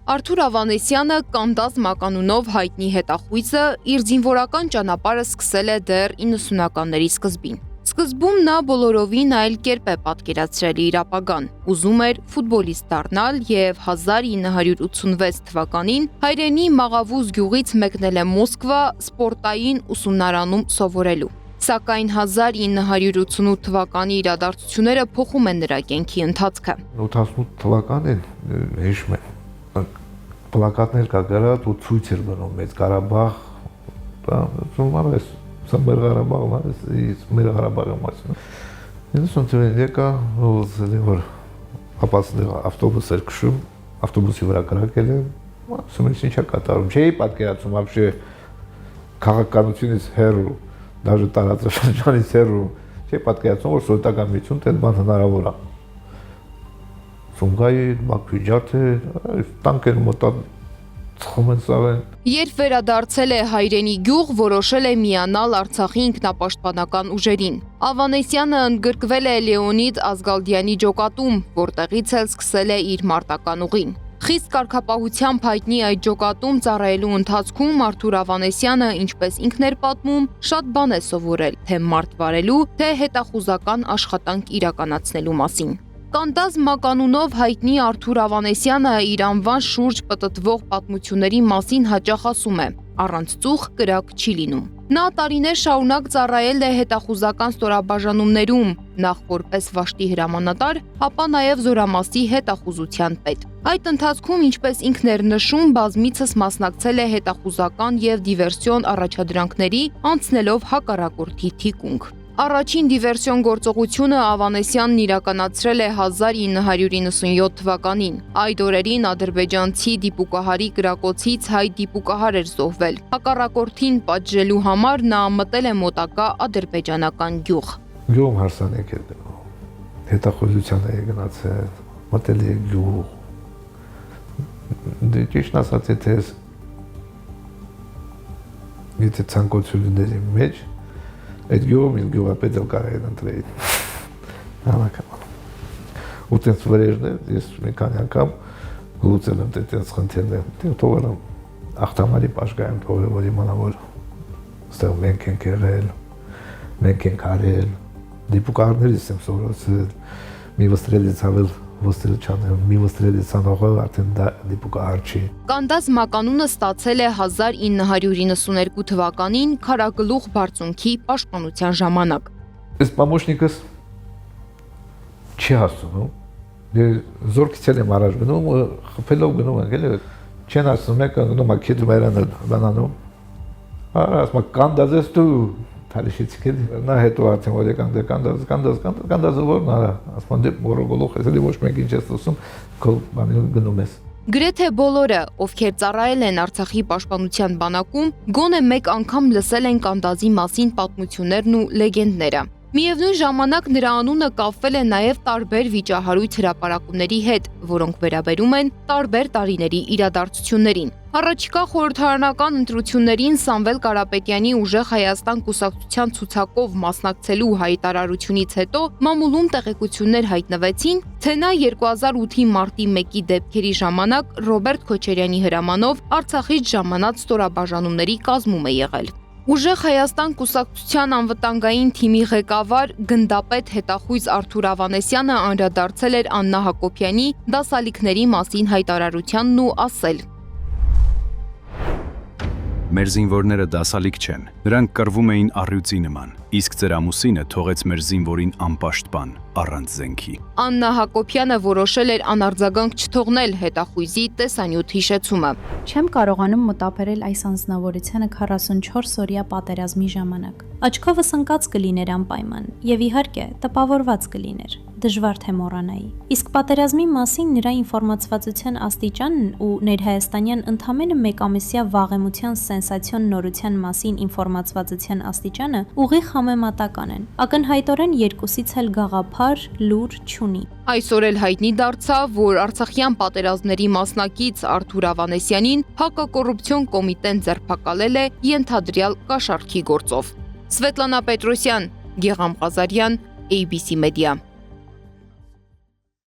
Արթուր Ավանեսյանը Կանդազ մականունով հայտնի հետախույզը իր զինվորական ճանապարհը սկսել է դեռ 90-ականների սկզբին։ Սկզբում նա բոլորովին այլ կերպ է պատկերացրել իր ապագան։ Ուզում էր ֆուտբոլիստ դառնալ եւ 1986 թվականին հայրենի Մաղավուզ գյուղից մեկնել է Մոսկվա սպորտային ուսումնարանում սովորելու։ Սակայն 1988 թվականի իրադարձությունները փոխում են նրա կյանքի ընթացքը։ 88 թվականին հիշում եմ պլակատներ կա գրած ու ցույց էր բերում Մեծ Ղարաբաղ, սա մեր Ղարաբաղն է, մեր Ղարաբաղի մասին։ 90 թվականին եկա որ ապացնել ավտոբուս էր քշում, ավտոբուսի վրա կրակել են, ասում եմ ինչա կատարում, չէի պատկերացնում вообще քաղաքականությունից հեռու, даже տարածաշրջանից հեռու, չէի պատկերացնում որ սովետական միություն դեռ բան հնարավոր է։ Սումգայի Բաքվի ջարդը տանկեր մոտա ծխում են սավեն։ Երբ վերադարձել է հայրենի գյուղ, որոշել է միանալ Արցախի ինքնապաշտպանական ուժերին։ Ավանեսյանը ընդգրկվել է Լեոնիդ Ազգալդյանի ջոկատում, որտեղից էլ սկսել է իր մարտական ուղին։ Խիստ կարգապահությամբ հայտնի այդ ջոկատում ծառայելու ընթացքում Արթուր Ավանեսյանը, ինչպես ինքն էր պատմում, շատ բան է սովորել, թե մարդ վարելու, թե հետախուզական աշխատանք իրականացնելու մասին։ Կանդազ մականունով հայտնի Արթուր Ավանեսյանը իր անվան շուրջ պտտվող պատմությունների մասին հաճախ ասում է. առանց ծուխ կրակ չի լինում։ Նա տարիներ շարունակ ծառայել է հետախուզական ստորաբաժանումներում, նախ որպես վաշտի հրամանատար, ապա նաև զորամասի հետախուզության պետ։ Այդ ընթացքում, ինչպես ինքն էր նշում, բազմիցս մասնակցել է հետախուզական եւ դիվերսիոն առաջադրանքների, անցնելով հակառակորդի թիկունք։ Առաջին դիվերսիոն գործողությունը Ավանեսյանն իրականացրել է 1997 թվականին։ Այդ օրերին ադրբեջանցի դիպուկահարի կրակոցից հայ դիպուկահար էր զոհվել։ Հակառակորդին պատժելու համար նա մտել է մոտակա ադրբեջանական գյուղ։ Գյուղում հարսանեկ էր դնում, հետախուզության է գնացել, մտել է գյուղ։ Դե ճիշտ ասած, եթե ցանկությունների մեջ այդ գյուղում իլ գյուղապետ էլ կարող են ընտրել։ Հավաքական։ Ու տենց վրեժներ, ես մի քանի անգամ լուծել եմ տենց խնդիրներ։ Թողել եմ ախտամարի պաշկայում թողել, որ իմանա որ ստեղ մենք ենք եղել, մենք ենք արել, դիպուկահարներից եմ սովորել, մի վստրելից ավել ոստերը չանել, մի վստրելից անողը արդեն դա դիպուկահար չի։ Կանդազ մականունը ստացել է 1992 թվականին Քարագլուխ բարձունքի պաշտպանության ժամանակ։ Այս պամոշնիկս չի հասցնում, զորքից եմ առաջ գնում, խփելով գնում ենք, էլի չեն ասում մեկը գնում է քիդ մերանը բանանում։ Ասում է Կանդազես դու Թալիշից կեդի, նա հետո արդեն որ եկան Կանդազը որն արա, ասում դե մորոգոլող ես, էլի ոչ մեկ ինչ ես ասում, քո բանին գնում ես։ Գրեթե բոլորը, ովքեր ծառայել են Արցախի պաշտպանության բանակում, գոնե մեկ անգամ լսել են Կանդազի մասին պատմություններն ու լեգենդները։ Միևնույն ժամանակ նրա անունը կապվել է նաև տարբեր վիճահարույց հրապարակումների հետ, որոնք վերաբերում են տարբեր տարիների իրադարձություններին։ Առաջիկա խորհրդարանական ընտրություններին Սամվել Կարապետյանի ուժեղ Հայաստան կուսակցության ցուցակով մասնակցելու հայտարարությունից հետո մամուլում տեղեկություններ հայտնվեցին, թե նա 2008-ի մարտի 1-ի դեպքերի ժամանակ Ռոբերտ Քոչարյանի հրամանով Արցախից ժամանած ստորաբաժանումների կազմում է եղել։ Ուժեղ Հայաստան կուսակցության անվտանգային թիմի ղեկավար գնդապետ հետախույզ Արթուր Ավանեսյանը անդրադարձել էր Աննա Հակոբյանի դասալիքների մասին հայտարարությանն ու ասել. Մեր զինվորները դասալիք չեն, նրանք կռվում էին առյուծի նման, իսկ ձեր ամուսինը թողեց մեր զինվորին անպաշտպան, առանց զենքի։ Աննա Հակոբյանը որոշել էր անարձագանք չթողնել հետախույզի տեսանյութ հիշեցումը։ Չեմ կարողանում մտաբերել այս անձնավորությանը 44-օրյա պատերազմի ժամանակ։ Աչքովս ընկած կլիներ անպայման, եւ իհարկե տպավորված կլիներ, դժվար թե մոռանայի։ Իսկ պատերազմի մասին նրա ինֆորմացվածության աստիճանն ու ներհայաստանյան ընդամենը մեկամիսյա վաղեմության սենսացիոն նորության մասին ինֆորմացվածության աստիճանը ուղիղ համեմատական են։ Ակնհայտորեն երկուսից էլ գաղափար, լուր չունի։ Այսօր էլ հայտնի դարձավ, որ Արցախյան պատերազմների մասնակից Արթուր Ավանեսյանին հակակոռուպցիոն կոմիտեն ձերբակալել է ենթադրյալ կաշառքի գործով։ Սվետլանա Պետրոսյան, Գեգամ Ղազարյան, ABC Media։